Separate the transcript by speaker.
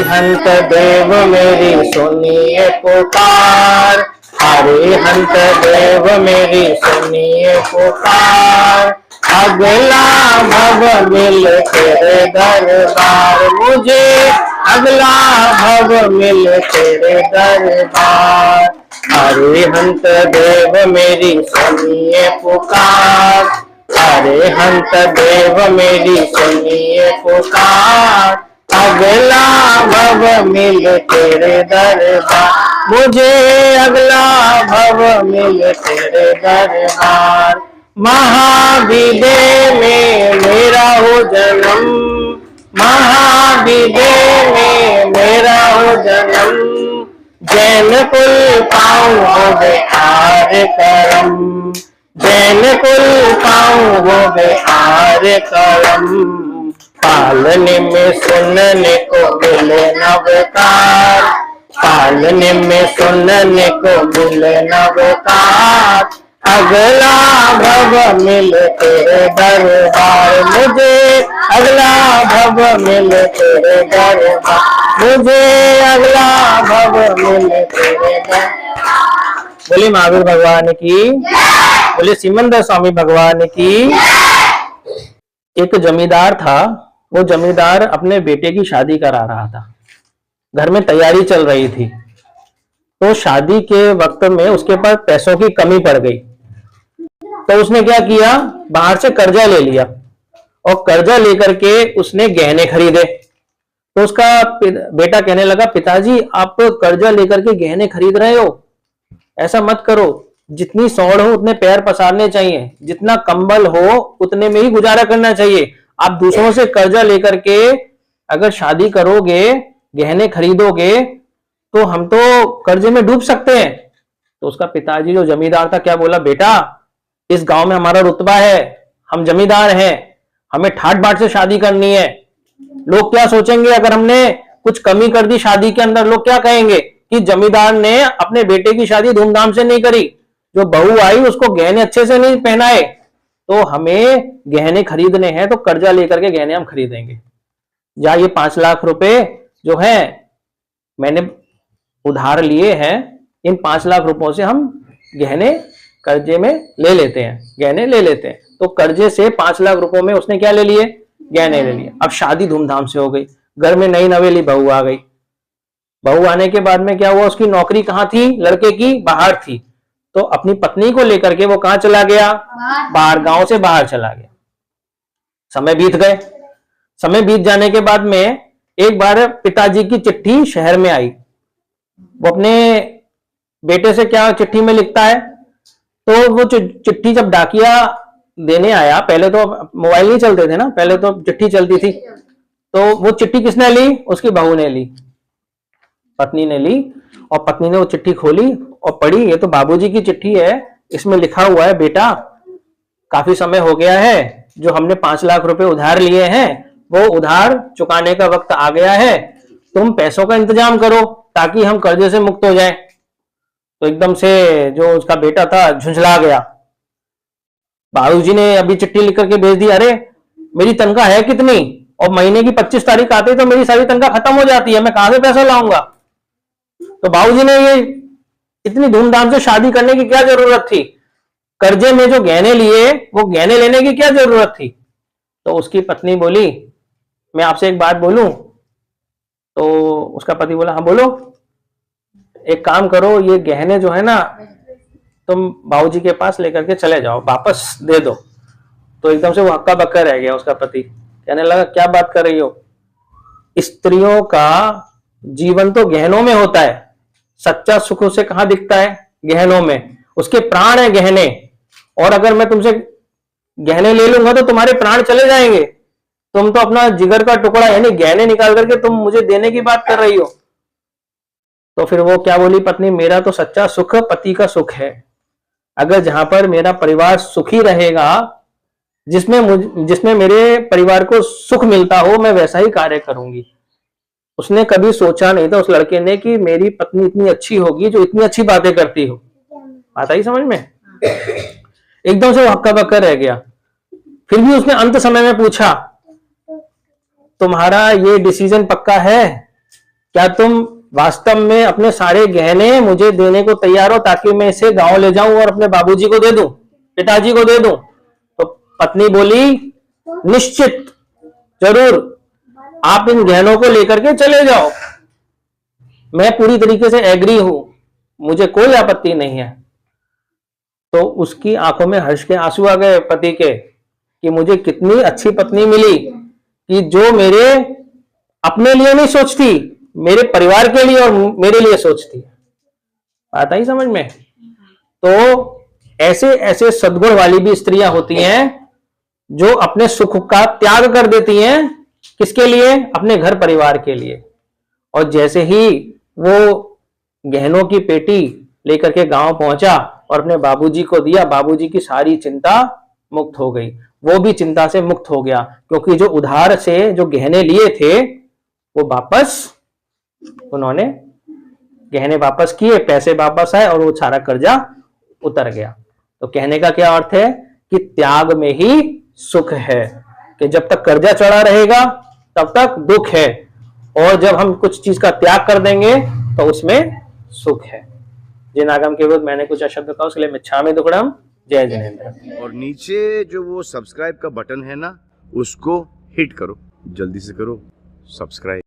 Speaker 1: हंत देव मेरी सुनिए पुकार, हरिहंत देव मेरी सुनिए पुकार। अगला भव मिल तेरे दरबार, मुझे अगला भव मिल तेरे दरबार। हरिहंत देव मेरी सुनिए पुकार, हरिहंत देव मेरी सुनिए पुकार। अगला भव मिल तेरे दरबार, मुझे अगला भव मिल तेरे दरबार। महाविदे में मेरा हो जन्म, महाविदे में मेरा हो जन्म। जैन कुल पाऊं हो बेकार करम, जैन कुल पाऊं हो बेकार करम। पालने में सुनने को मिले नवकार, पालने में सुनने को मिले नवकार। अगला भव मिल तेरे दरबार, मुझे अगला भव मिल तेरे दरबार, मुझे अगला भव मिल तेरे दरबार। बोले महावीर भगवान की, बोले सिमंदर स्वामी भगवान की। एक जमींदार था, वो जमींदार अपने बेटे की शादी करा रहा था, घर में तैयारी चल रही थी। तो शादी के वक्त में उसके पास पैसों की कमी पड़ गई, तो उसने क्या किया, बाहर से कर्जा ले लिया और कर्जा लेकर के उसने गहने खरीदे। तो उसका बेटा कहने लगा, पिताजी आप कर्जा लेकर के गहने खरीद रहे हो, ऐसा मत करो, जितनी सौड़ हो उतने पैर पसारने चाहिए, जितना कंबल हो उतने में ही गुजारा करना चाहिए। आप दूसरों से कर्जा लेकर के अगर शादी करोगे, गहने खरीदोगे, तो हम तो कर्जे में डूब सकते हैं। तो उसका पिताजी जो जमींदार था क्या बोला, बेटा इस गांव में हमारा रुतबा है, हम जमींदार हैं, हमें ठाट बाट से शादी करनी है। लोग क्या सोचेंगे अगर हमने कुछ कमी कर दी शादी के अंदर, लोग क्या कहेंगे कि जमींदार ने अपने बेटे की शादी धूमधाम से नहीं करी, जो बहू आई उसको गहने अच्छे से नहीं पहनाए। तो हमें गहने खरीदने हैं तो कर्जा लेकर के गहने हम खरीदेंगे। या ये 5 लाख रुपए जो है मैंने उधार लिए हैं, इन 5 लाख रुपयों से हम गहने कर्जे में ले लेते हैं, गहने ले लेते हैं। तो कर्जे से 5 लाख रुपयों में उसने क्या ले लिए, गहने ले लिए। अब शादी धूमधाम से हो गई, घर में नई नवेली बहू आ गई। बहू आने के बाद में क्या हुआ, उसकी नौकरी कहाँ थी, लड़के की बाहर थी। तो अपनी पत्नी को लेकर के वो कहाँ चला गया, बाहर, गांव से बाहर चला गया। समय बीत गए, समय बीत जाने के बाद में एक बार पिताजी की चिट्ठी शहर में आई। वो अपने बेटे से क्या चिट्ठी में लिखता है, तो वो चिट्ठी जब डाकिया देने आया, पहले तो मोबाइल नहीं चलते थे ना, पहले तो चिट्ठी चलती थी। तो वो चिट्ठी किसने ली, उसकी बहू ने ली, पत्नी ने ली। और पत्नी ने वो चिट्ठी खोली और पढ़ी, ये तो बाबूजी की चिट्ठी है, इसमें लिखा हुआ है, बेटा काफी समय हो गया है, जो हमने 5 लाख रुपए उधार लिए हैं वो उधार चुकाने का वक्त आ गया है, तुम पैसों का इंतजाम करो ताकि हम कर्जे से मुक्त हो जाएं। तो एकदम से जो उसका बेटा था झुंझला गया। बाबूजी ने अभी चिट्ठी लिख करके भेज दी, अरे मेरी तनख्वाह है कितनी, और महीने की 25 तारीख आते तो मेरी सारी तनख्वाह खत्म हो जाती है, मैं कहां से पैसा लाऊंगा। तो बाबूजी ने ये इतनी धूमधाम से शादी करने की क्या जरूरत थी, कर्जे में जो गहने लिए वो गहने लेने की क्या जरूरत थी। तो उसकी पत्नी बोली, मैं आपसे एक बात बोलूं। तो उसका पति बोला, हाँ बोलो। एक काम करो, ये गहने जो है ना तुम बाबूजी के पास लेकर के चले जाओ, वापस दे दो। तो एकदम से वो हक्का बक्का रह गया। उसका पति कहने लगा, क्या बात कर रही हो, स्त्रियों का जीवन तो गहनों में होता है, सच्चा सुख उसे कहां दिखता है, गहनों में, उसके प्राण है गहने। और अगर मैं तुमसे गहने ले लूंगा तो तुम्हारे प्राण चले जाएंगे, तुम तो अपना जिगर का टुकड़ा यानी गहने निकाल करके तुम मुझे देने की बात कर रही हो। तो फिर वो क्या बोली पत्नी, मेरा तो सच्चा सुख पति का सुख है, अगर जहां पर मेरा परिवार सुखी रहेगा, जिसमें मेरे परिवार को सुख मिलता हो, मैं वैसा ही कार्य करूंगी। उसने कभी सोचा नहीं था उस लड़के ने कि मेरी पत्नी इतनी अच्छी होगी जो इतनी अच्छी बातें करती हो। आता ही समझ में, एकदम से वो हक्का बक्का रह गया। फिर भी उसने अंत समय में पूछा, तुम्हारा ये डिसीजन पक्का है क्या तुम वास्तव में अपने सारे गहने मुझे देने को तैयार हो ताकि मैं इसे गांव ले जाऊं और अपने बाबूजी को दे दूं, पिताजी को दे दूं? तो पत्नी बोली, निश्चित, जरूर, आप इन गहनों को लेकर के चले जाओ, मैं पूरी तरीके से एग्री हूं, मुझे कोई आपत्ति नहीं है। तो उसकी आंखों में हर्ष के आंसू आ गए पति के, कि मुझे कितनी अच्छी पत्नी मिली कि जो मेरे अपने लिए नहीं सोचती, मेरे परिवार के लिए और मेरे लिए सोचती। बात आई समझ में? तो ऐसे ऐसे सद्गुण वाली भी स्त्रियां होती हैं जो अपने सुख का त्याग कर देती हैं, किसके लिए? अपने घर परिवार के लिए। और जैसे ही वो गहनों की पेटी लेकर के गांव पहुंचा और अपने बाबूजी को दिया, बाबूजी की सारी चिंता मुक्त हो गई, वो भी चिंता से मुक्त हो गया, क्योंकि जो उधार से जो गहने लिए थे वो वापस, उन्होंने गहने वापस किए, पैसे वापस आए और वो सारा कर्जा उतर गया। तो कहने का क्या अर्थ है कि त्याग में ही सुख है, कि जब तक कर्जा चढ़ा रहेगा तब तक दुख है, और जब हम कुछ चीज का त्याग कर देंगे तो उसमें सुख है। जिन आगम के विरुद्ध मैंने कुछ अशब्द कहा उसके लिए मिच्छामि दुक्कडम। जय जिनेंद्र।
Speaker 2: और नीचे जो वो सब्सक्राइब का बटन है ना, उसको हिट करो, जल्दी से करो सब्सक्राइब।